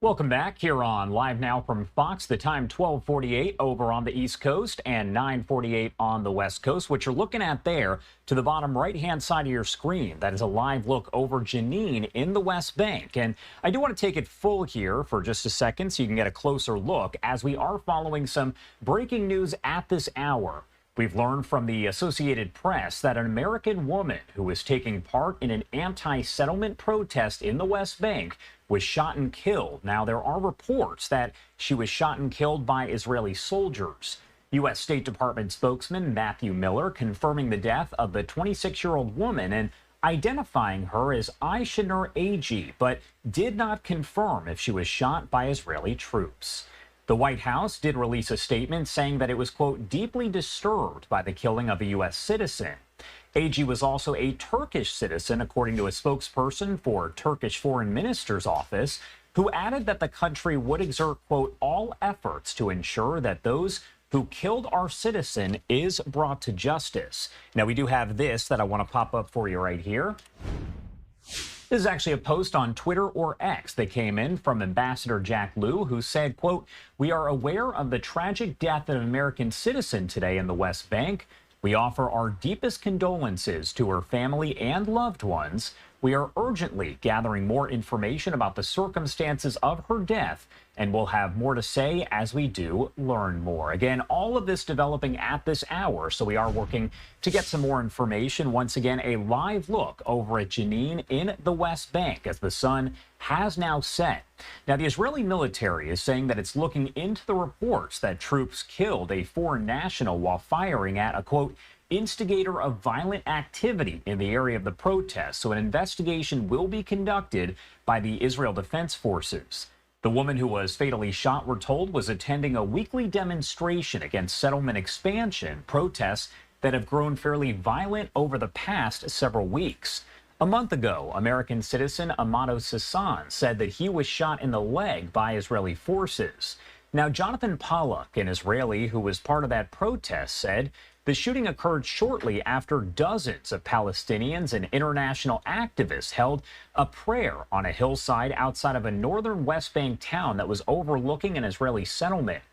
Welcome back here on Live Now from Fox. The time 12:48 over on the East Coast and 9:48 on the West Coast. What you're looking at there to the bottom right-hand side of your screen, that is a live look over Jenin in the West Bank. And I do want to take it full here for just a second so you can get a closer look as we are following some breaking news at this hour. We've learned from the Associated Press that an American woman who was taking part in an anti-settlement protest in the West Bank was shot and killed. Now, there are reports that she was shot and killed by Israeli soldiers. U.S. State Department spokesman Matthew Miller confirming the death of the 26-year-old woman and identifying her as Aysenur Eygi, but did not confirm if she was shot by Israeli troops. The White House did release a statement saying that it was, quote, deeply disturbed by the killing of a U.S. citizen. Eygi was also a Turkish citizen, according to a spokesperson for Turkish Foreign Minister's office, who added that the country would exert, quote, all efforts to ensure that those who killed our citizen is brought to justice. Now, we do have this that I want to pop up for you right here. This is actually a post on Twitter or X that came in from Ambassador Jack Lew, who said, quote, we are aware of the tragic death of an American citizen today in the West Bank. We offer our deepest condolences to her family and loved ones. We are urgently gathering more information about the circumstances of her death, and we'll have more to say as we do learn more. Again, all of this developing at this hour, so we are working to get some more information. Once again, a live look over at Jenin in the West Bank as the sun has now set. Now, the Israeli military is saying that it's looking into the reports that troops killed a foreign national while firing at a, quote, instigator of violent activity in the area of the protest. So an investigation will be conducted by the Israel Defense Forces. The woman who was fatally shot, we're told, was attending a weekly demonstration against settlement expansion, protests that have grown fairly violent over the past several weeks. A month ago, American citizen Amado Sassan said that he was shot in the leg by Israeli forces. Now, Jonathan Pollock, an Israeli who was part of that protest, said the shooting occurred shortly after dozens of Palestinians and international activists held a prayer on a hillside outside of a northern West Bank town that was overlooking an Israeli settlement.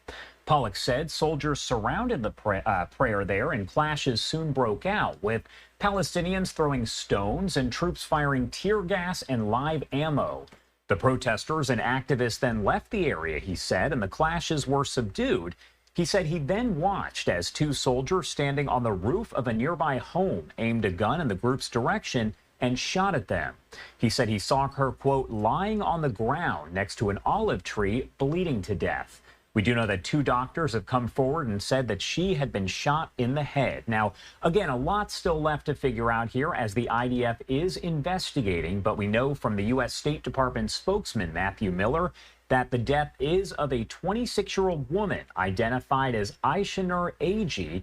Pollock said soldiers surrounded the prayer there and clashes soon broke out, with Palestinians throwing stones and troops firing tear gas and live ammo. The protesters and activists then left the area, he said, and the clashes were subdued. He said he then watched as two soldiers standing on the roof of a nearby home aimed a gun in the group's direction and shot at them. He said he saw her, quote, lying on the ground next to an olive tree, bleeding to death. We do know that two doctors have come forward and said that she had been shot in the head. Now, again, a lot still left to figure out here as the IDF is investigating, but we know from the U.S. State Department spokesman Matthew Miller that the death is of a 26-year-old woman identified as Aysenur Eygi.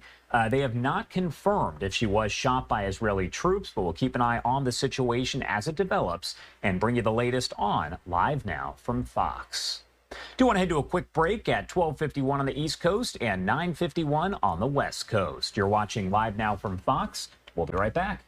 They have not confirmed if she was shot by Israeli troops, but we'll keep an eye on the situation as it develops and bring you the latest on Live Now from Fox. Do want to head to a quick break at 12:51 on the East Coast and 9:51 on the West Coast. You're watching Live Now from Fox. We'll be right back.